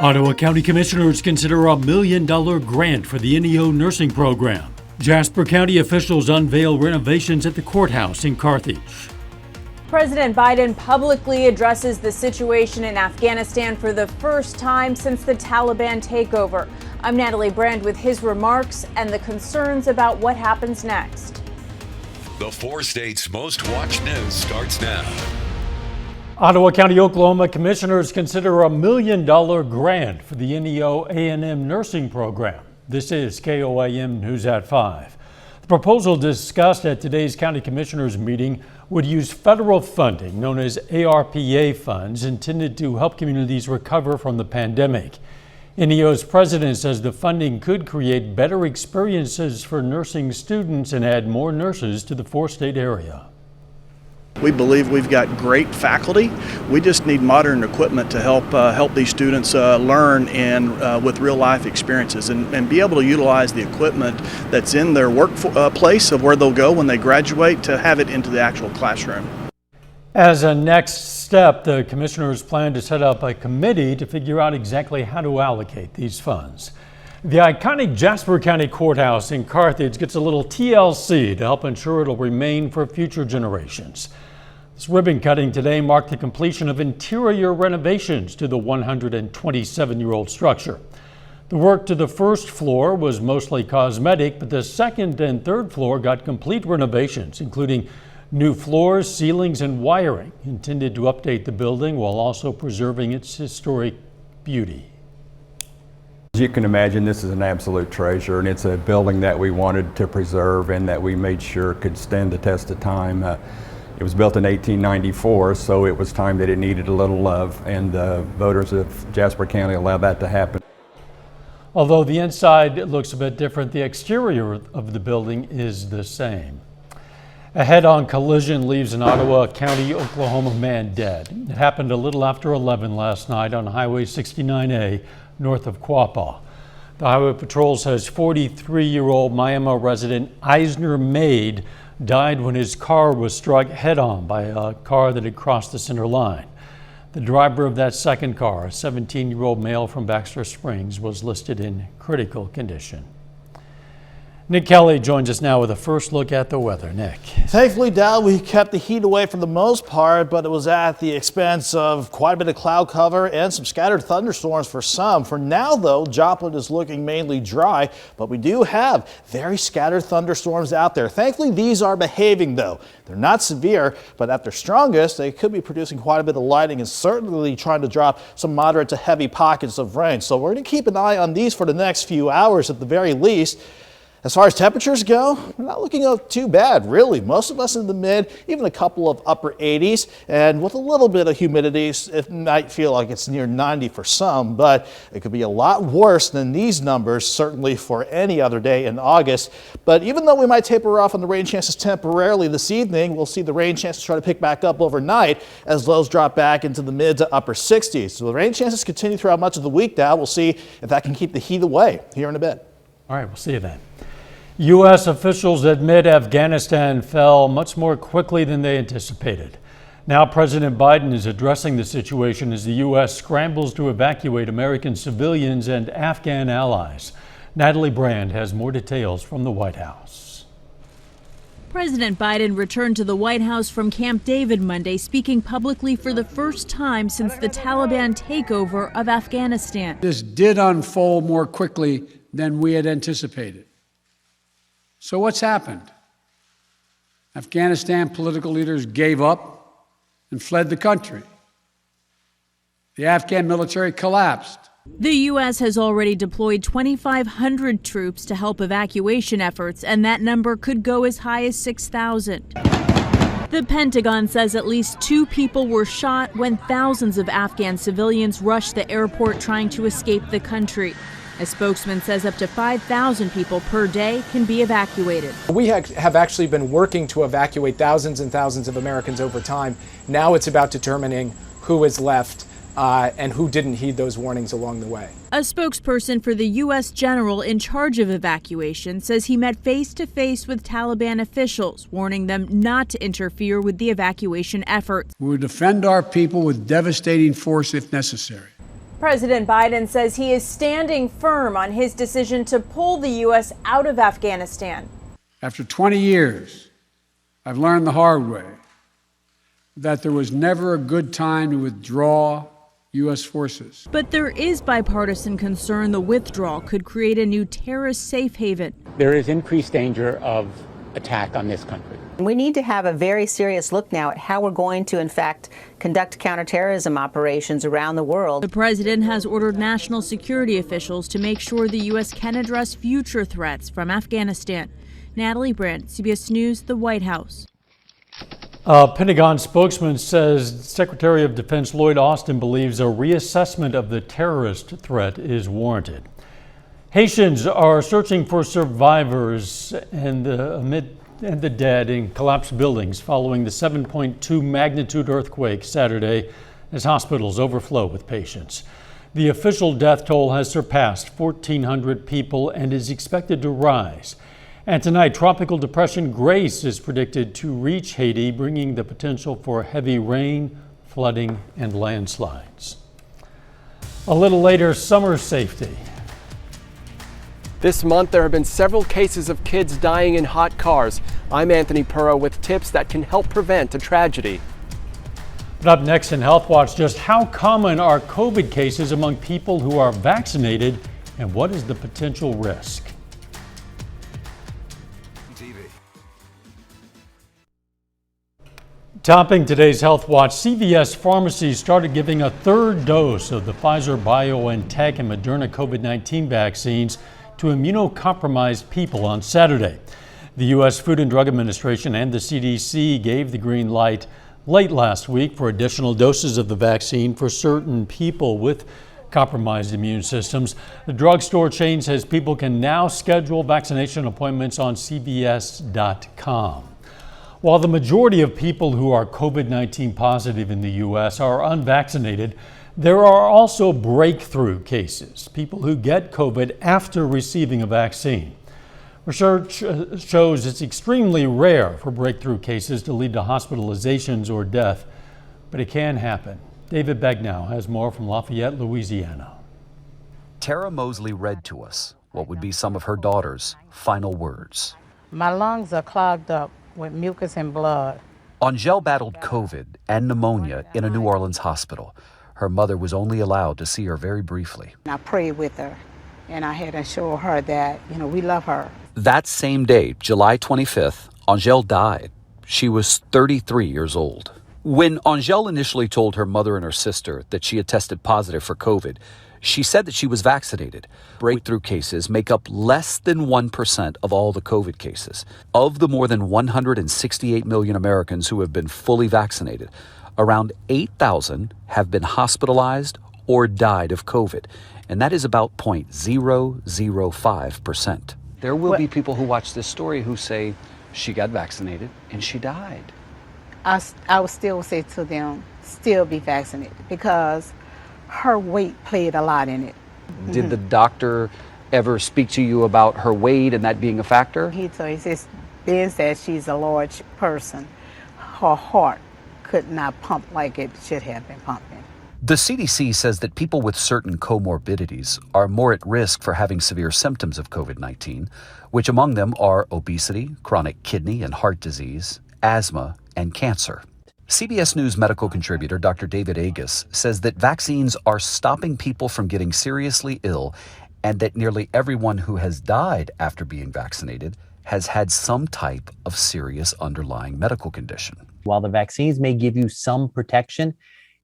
Ottawa County Commissioners consider a $1 million grant for the NEO nursing program. Jasper County officials unveil renovations at the courthouse in Carthage. President Biden publicly addresses the situation in Afghanistan for the first time since the Taliban takeover. I'm Natalie Brand with his remarks and the concerns about what happens next. The four states' most watched news starts now. Ottawa County, Oklahoma commissioners consider a $1 million grant for the NEO A&M nursing program. This is KOAM News at 5. The proposal discussed at today's county commissioners meeting would use federal funding known as ARPA funds intended to help communities recover from the pandemic. NEO's president says the funding could create better experiences for nursing students and add more nurses to the four-state area. We believe we've got great faculty. We just need modern equipment to help these students learn and with real life experiences and be able to utilize the equipment that's in their workplace of where they'll go when they graduate to have it into the actual classroom. As a next step, the commissioners plan to set up a committee to figure out exactly how to allocate these funds. The iconic Jasper County Courthouse in Carthage gets a little TLC to help ensure it'll remain for future generations. This ribbon cutting today marked the completion of interior renovations to the 127-year-old structure. The work to the first floor was mostly cosmetic, but the second and third floor got complete renovations, including new floors, ceilings, and wiring, intended to update the building while also preserving its historic beauty. As you can imagine, this is an absolute treasure, and it's a building that we wanted to preserve and that we made sure could stand the test of time. It was built in 1894, so it was time that it needed a little love, and the voters of Jasper County allowed that to happen. Although the inside looks a bit different, the exterior of the building is the same. A head-on collision leaves an Ottawa County, Oklahoma man dead. It happened a little after 11 last night on Highway 69A north of Quapaw. The Highway Patrol says 43-year-old Miami resident Eisner Maid died when his car was struck head-on by a car that had crossed the center line. The driver of that second car, a 17-year-old male from Baxter Springs, was listed in critical condition. Nick Kelly joins us now with a first look at the weather. Nick. Thankfully, Dow, we kept the heat away for the most part, but it was at the expense of quite a bit of cloud cover and some scattered thunderstorms for some. For now, though, Joplin is looking mainly dry, but we do have very scattered thunderstorms out there. Thankfully, these are behaving, though. They're not severe, but at their strongest, they could be producing quite a bit of lightning and certainly trying to drop some moderate to heavy pockets of rain. So we're going to keep an eye on these for the next few hours at the very least. As far as temperatures go, we're not looking too bad, really. Most of us in the mid, even a couple of upper 80s, and with a little bit of humidity, it might feel like it's near 90 for some, but it could be a lot worse than these numbers, certainly for any other day in August. But even though we might taper off on the rain chances temporarily this evening, we'll see the rain chances try to pick back up overnight as lows drop back into the mid to upper 60s. So the rain chances continue throughout much of the week now. We'll see if that can keep the heat away here in a bit. All right, we'll see you then. U.S. officials admit Afghanistan fell much more quickly than they anticipated. Now President Biden is addressing the situation as the U.S. scrambles to evacuate American civilians and Afghan allies. Natalie Brand has more details from the White House. President Biden returned to the White House from Camp David Monday, speaking publicly for the first time since the Taliban takeover of Afghanistan. This did unfold more quickly than we had anticipated. So what's happened? Afghanistan political leaders gave up and fled the country. The Afghan military collapsed. The U.S. has already deployed 2,500 troops to help evacuation efforts, and that number could go as high as 6,000. The Pentagon says at least 2 people were shot when thousands of Afghan civilians rushed the airport trying to escape the country. A spokesman says up to 5,000 people per day can be evacuated. We have actually been working to evacuate thousands and thousands of Americans over time. Now it's about determining who is left and who didn't heed those warnings along the way. A spokesperson for the U.S. general in charge of evacuation says he met face-to-face with Taliban officials, warning them not to interfere with the evacuation efforts. We will defend our people with devastating force if necessary. President Biden says he is standing firm on his decision to pull the U.S. out of Afghanistan. After 20 years, I've learned the hard way that there was never a good time to withdraw U.S. forces. But there is bipartisan concern the withdrawal could create a new terrorist safe haven. There is increased danger of attack on this country. We need to have a very serious look now at how we're going to, in fact, conduct counterterrorism operations around the world. The president has ordered national security officials to make sure the U.S. can address future threats from Afghanistan. Natalie Brandt, CBS News, the White House. A Pentagon spokesman says Secretary of Defense Lloyd Austin believes a reassessment of the terrorist threat is warranted. Haitians are searching for survivors and the dead in collapsed buildings following the 7.2 magnitude earthquake Saturday as hospitals overflow with patients. The official death toll has surpassed 1,400 people and is expected to rise. And tonight, Tropical Depression Grace is predicted to reach Haiti, bringing the potential for heavy rain, flooding, and landslides. A little later, summer safety. This month, there have been several cases of kids dying in hot cars. I'm Anthony Purrow with tips that can help prevent a tragedy. But up next in Health Watch, just how common are COVID cases among people who are vaccinated, and what is the potential risk? Topping today's Health Watch, CVS pharmacies started giving a third dose of the Pfizer, BioNTech, and Moderna COVID-19 vaccines to immunocompromised people on Saturday. The U.S. Food and Drug Administration and the CDC gave the green light late last week for additional doses of the vaccine for certain people with compromised immune systems. The drugstore chain says people can now schedule vaccination appointments on CVS.com. While the majority of people who are COVID-19 positive in the U.S. are unvaccinated, there are also breakthrough cases, people who get COVID after receiving a vaccine. Research shows it's extremely rare for breakthrough cases to lead to hospitalizations or death, but it can happen. David Bagnall has more from Lafayette, Louisiana. Tara Mosley read to us what would be some of her daughter's final words. My lungs are clogged up with mucus and blood. Angel battled COVID and pneumonia in a New Orleans hospital. Her mother was only allowed to see her very briefly. I prayed with her, and I had to show her that, we love her. That same day, July 25th, Angel died. She was 33 years old. When Angel initially told her mother and her sister that she had tested positive for COVID, she said that she was vaccinated. Breakthrough cases make up less than 1% of all the COVID cases. Of the more than 168 million Americans who have been fully vaccinated, around 8,000 have been hospitalized or died of COVID, and that is about 0.005%. There will be people who watch this story who say she got vaccinated and she died. I would still say to them, still be vaccinated, because her weight played a lot in it. Did the doctor ever speak to you about her weight and that being a factor? He says, Ben says she's a large person. Her heart could not pump like it should have been pumping. The CDC says that people with certain comorbidities are more at risk for having severe symptoms of COVID-19, which among them are obesity, chronic kidney and heart disease, asthma, and cancer. CBS News medical contributor Dr. David Agus says that vaccines are stopping people from getting seriously ill, and that nearly everyone who has died after being vaccinated has had some type of serious underlying medical condition. While the vaccines may give you some protection,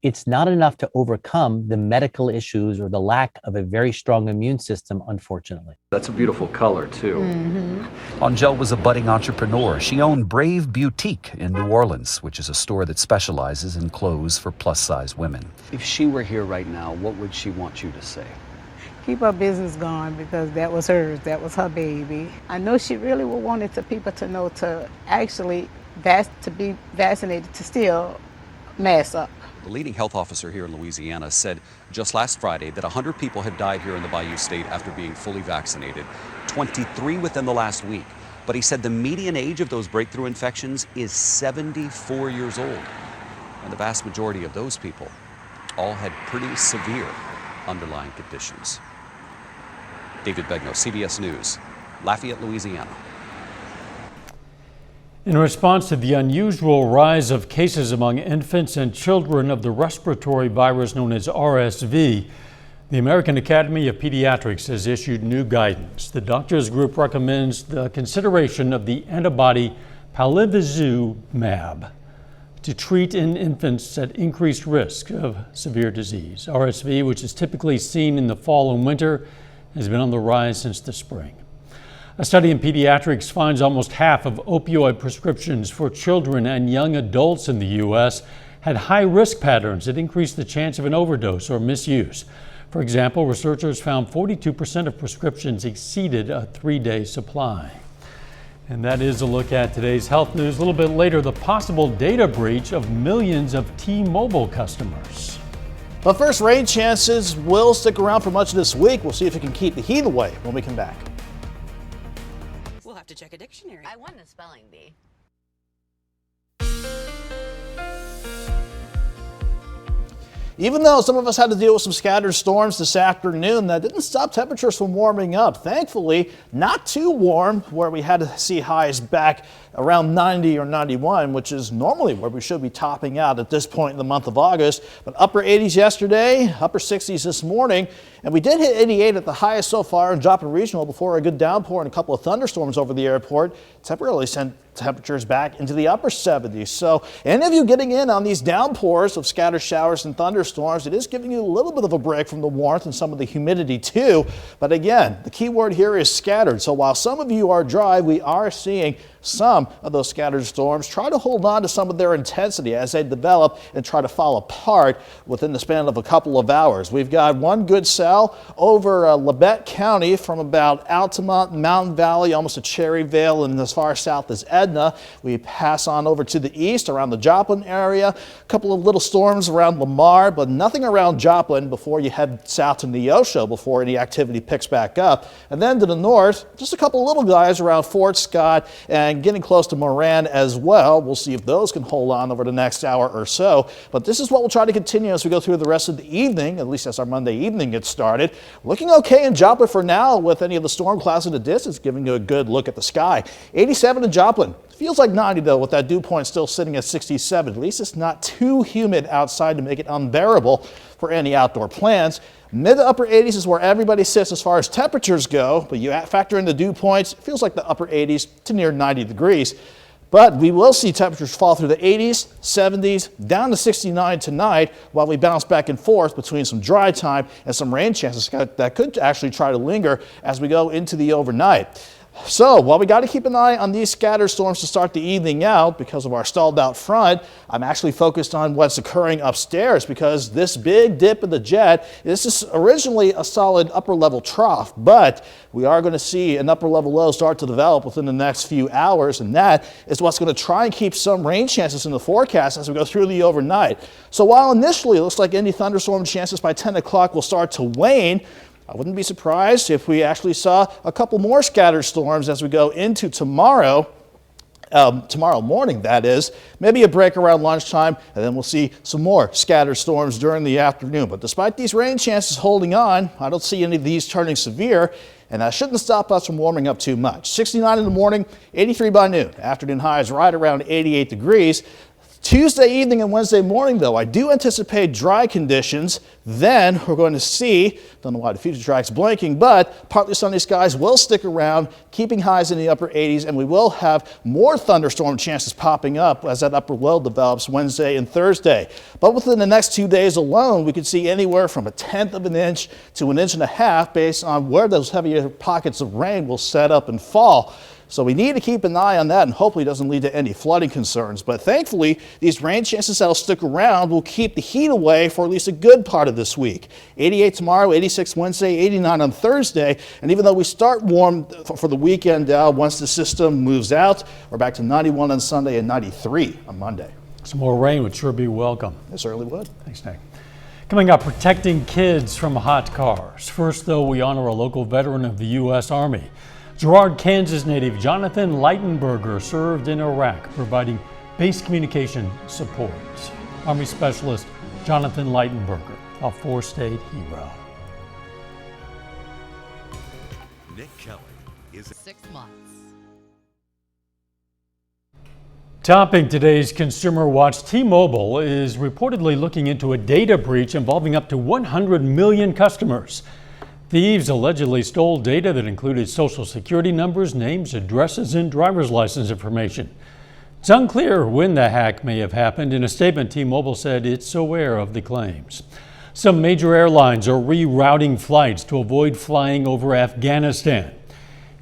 it's not enough to overcome the medical issues or the lack of a very strong immune system, unfortunately. That's a beautiful color, too. Mm-hmm. Angel was a budding entrepreneur. She owned Brave Boutique in New Orleans, which is a store that specializes in clothes for plus-size women. If she were here right now, what would she want you to say? Keep her business going, because that was hers, that was her baby. I know she really wanted the people to know to actually to be vaccinated, to still mask up. The leading health officer here in Louisiana said just last Friday that 100 people have died here in the Bayou State after being fully vaccinated, 23 within the last week. But he said the median age of those breakthrough infections is 74 years old. And the vast majority of those people all had pretty severe underlying conditions. David Begnaud, CBS News, Lafayette, Louisiana. In response to the unusual rise of cases among infants and children of the respiratory virus known as RSV, the American Academy of Pediatrics has issued new guidance. The doctors group recommends the consideration of the antibody palivizumab to treat in infants at increased risk of severe disease. RSV, which is typically seen in the fall and winter, has been on the rise since the spring. A study in pediatrics finds almost half of opioid prescriptions for children and young adults in the U.S. had high risk patterns that increased the chance of an overdose or misuse. For example, researchers found 42% of prescriptions exceeded a 3-day supply. And that is a look at today's health news. A little bit later, the possible data breach of millions of T-Mobile customers. But first, rain chances will stick around for much of this week. We'll see if it can keep the heat away when we come back. We'll have to check a dictionary. I won the spelling bee. Even though some of us had to deal with some scattered storms this afternoon, that didn't stop temperatures from warming up. Thankfully, not too warm, where we had to see highs back around 90 or 91, which is normally where we should be topping out at this point in the month of August. But upper 80s yesterday, upper 60s this morning, and we did hit 88 at the highest so far in Joplin Regional before a good downpour and a couple of thunderstorms over the airport temporarily sent temperatures back into the upper 70s. So any of you getting in on these downpours of scattered showers and thunderstorms, it is giving you a little bit of a break from the warmth and some of the humidity too. But again, the key word here is scattered. So while some of you are dry, we are seeing some of those scattered storms try to hold on to some of their intensity as they develop and try to fall apart within the span of a couple of hours. We've got one good cell over Labette County from about Altamont, Mountain Valley, almost to Cherryvale, and as far south as Edna. We pass on over to the east around the Joplin area. A couple of little storms around Lamar, but nothing around Joplin before you head south to Neosho before any activity picks back up. And then to the north, just a couple of little guys around Fort Scott and getting close to Moran as well. We'll see if those can hold on over the next hour or so. But this is what we'll try to continue as we go through the rest of the evening, at least as our Monday evening gets started. Looking okay in Joplin for now, with any of the storm clouds in the distance giving you a good look at the sky. 87 in Joplin. Feels like 90 though, with that dew point still sitting at 67. At least it's not too humid outside to make it unbearable for any outdoor plans. Mid to upper 80s is where everybody sits as far as temperatures go, but you factor in the dew points, it feels like the upper 80s to near 90 degrees. But we will see temperatures fall through the 80s, 70s, down to 69 tonight, while we bounce back and forth between some dry time and some rain chances that could actually try to linger as we go into the overnight. So while we got to keep an eye on these scattered storms to start the evening out because of our stalled out front, I'm actually focused on what's occurring upstairs, because this big dip in the jet, this is originally a solid upper level trough, but we are going to see an upper level low start to develop within the next few hours, and that is what's going to try and keep some rain chances in the forecast as we go through the overnight. So while initially it looks like any thunderstorm chances by 10 o'clock will start to wane, I wouldn't be surprised if we actually saw a couple more scattered storms as we go into tomorrow morning, that is. Maybe a break around lunchtime, and then we'll see some more scattered storms during the afternoon. But despite these rain chances holding on, I don't see any of these turning severe, and that shouldn't stop us from warming up too much. 69 in the morning, 83 by noon. Afternoon highs right around 88 degrees. Tuesday evening and Wednesday morning, though, I do anticipate dry conditions. Then we're going to see, don't know why the future track's blinking, but partly sunny skies will stick around, keeping highs in the upper 80s, and we will have more thunderstorm chances popping up as that upper low develops Wednesday and Thursday. But within the next 2 days alone, we could see anywhere from 1/10 of an inch to 1.5 inches based on where those heavier pockets of rain will set up and fall. So we need to keep an eye on that, and hopefully it doesn't lead to any flooding concerns. But thankfully, these rain chances that will stick around will keep the heat away for at least a good part of this week. 88 tomorrow, 86 Wednesday, 89 on Thursday. And even though we start warm for the weekend, once the system moves out, we're back to 91 on Sunday and 93 on Monday. Some more rain would sure be welcome. It certainly would. Thanks, Nick. Coming up, protecting kids from hot cars. First, though, we honor a local veteran of the U.S. Army. Girard, Kansas native Jonathan Leitenberger served in Iraq, providing base communication support. Army Specialist Jonathan Leitenberger, a 4-state hero. Nick Kelly is 6 months. Topping today's Consumer Watch, T-Mobile is reportedly looking into a data breach involving up to 100 million customers. Thieves allegedly stole data that included social security numbers, names, addresses, and driver's license information. It's unclear when the hack may have happened. In a statement, T-Mobile said it's aware of the claims. Some major airlines are rerouting flights to avoid flying over Afghanistan.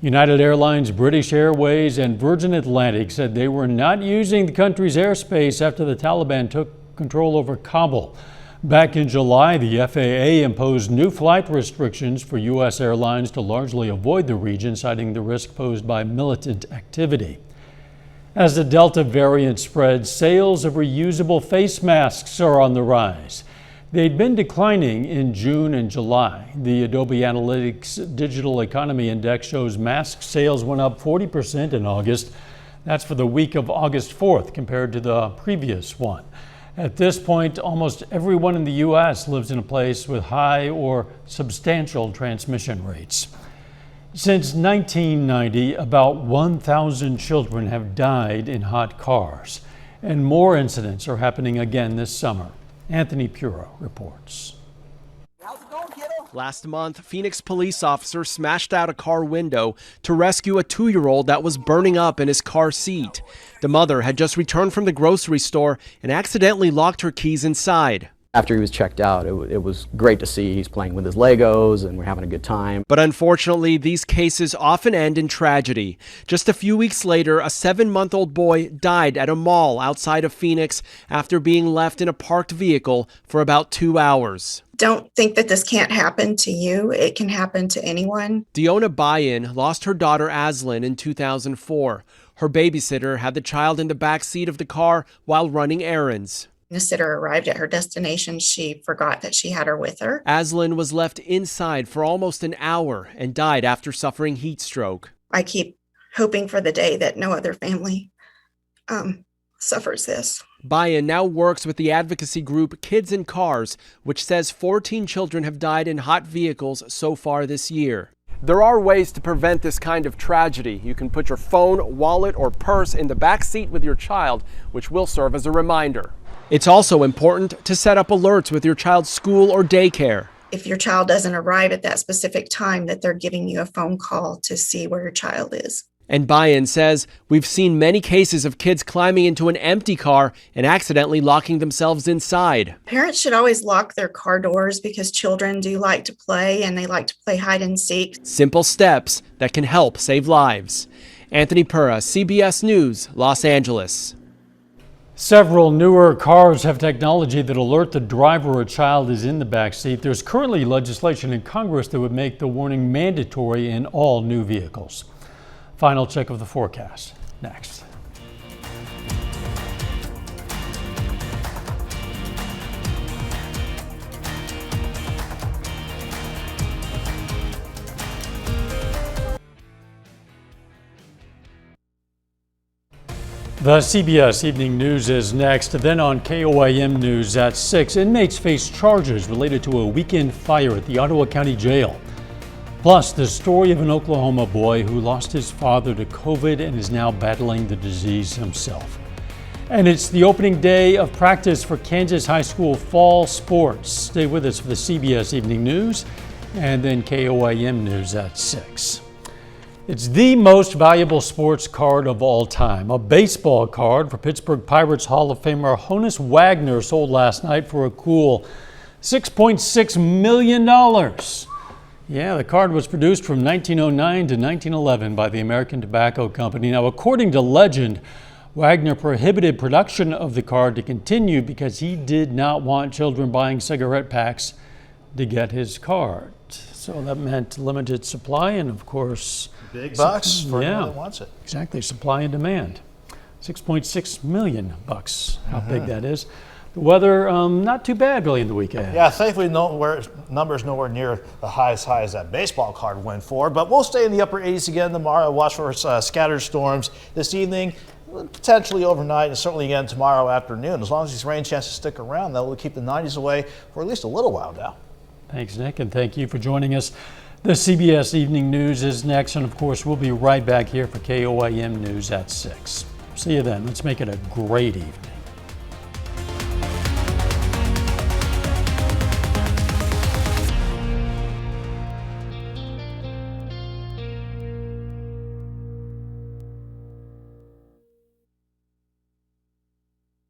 United Airlines, British Airways, and Virgin Atlantic said they were not using the country's airspace after the Taliban took control over Kabul. Back in July, the FAA imposed new flight restrictions for U.S. airlines to largely avoid the region, citing the risk posed by militant activity. As the Delta variant spreads, sales of reusable face masks are on the rise. They'd been declining in June and July. The Adobe Analytics Digital Economy Index shows mask sales went up 40% in August. That's for the week of August 4th compared to the previous one. At this point, almost everyone in the U.S. lives in a place with high or substantial transmission rates. Since 1990, about 1,000 children have died in hot cars, and more incidents are happening again this summer. Anthony Puro reports. Last month, Phoenix police officers smashed out a car window to rescue a 2-year-old that was burning up in his car seat. The mother had just returned from the grocery store and accidentally locked her keys inside. After he was checked out, it was great to see he's playing with his Legos and we're having a good time. But unfortunately, these cases often end in tragedy. Just a few weeks later, a 7-month-old boy died at a mall outside of Phoenix after being left in a parked vehicle for about 2 hours. Don't think that this can't happen to you. It can happen to anyone. Deona Bayan lost her daughter Aslyn in 2004. Her babysitter had the child in the back seat of the car while running errands. The sitter arrived at her destination. She forgot that she had her with her. Aslyn was left inside for almost an hour and died after suffering heat stroke. I keep hoping for the day that no other family suffers this. Bayan now works with the advocacy group Kids in Cars, which says 14 children have died in hot vehicles so far this year. There are ways to prevent this kind of tragedy. You can put your phone, wallet, or purse in the back seat with your child, which will serve as a reminder. It's also important to set up alerts with your child's school or daycare. If your child doesn't arrive at that specific time, that they're giving you a phone call to see where your child is. And Bayan says, we've seen many cases of kids climbing into an empty car and accidentally locking themselves inside. Parents should always lock their car doors because children do like to play and they like to play hide and seek. Simple steps that can help save lives. Anthony Pura, CBS News, Los Angeles. Several newer cars have technology that alert the driver or child is in the back seat. There's currently legislation in Congress that would make the warning mandatory in all new vehicles. Final check of the forecast next. The CBS Evening News is next. Then on KOIM News at 6, inmates face charges related to a weekend fire at the Ottawa County Jail. Plus, the story of an Oklahoma boy who lost his father to COVID and is now battling the disease himself. And it's the opening day of practice for Kansas High School fall sports. Stay with us for the CBS Evening News and then KOIM News at 6. It's the most valuable sports card of all time. A baseball card for Pittsburgh Pirates Hall of Famer HONUS Wagner sold last night for a cool $6.6 million. Yeah, the card was produced from 1909 to 1911 by the American Tobacco Company. Now, according to legend, Wagner prohibited production of the card to continue because he did not want children buying cigarette packs to get his card. So that meant limited supply and, of course, big bucks for anyone that wants it. Exactly, supply and demand. $6.6 million, how big that is. The weather, not too bad really in the weekend. Yeah, thankfully numbers nowhere near the highest high as that baseball card went for, but we'll stay in the upper 80s again tomorrow. Watch for scattered storms this evening, potentially overnight, and certainly again tomorrow afternoon. As long as these rain chances stick around, that will keep the 90s away for at least a little while now. Thanks, Nick, and thank you for joining us. The CBS Evening News is next, and of course, we'll be right back here for KOIM News at 6. See you then. Let's make it a great evening.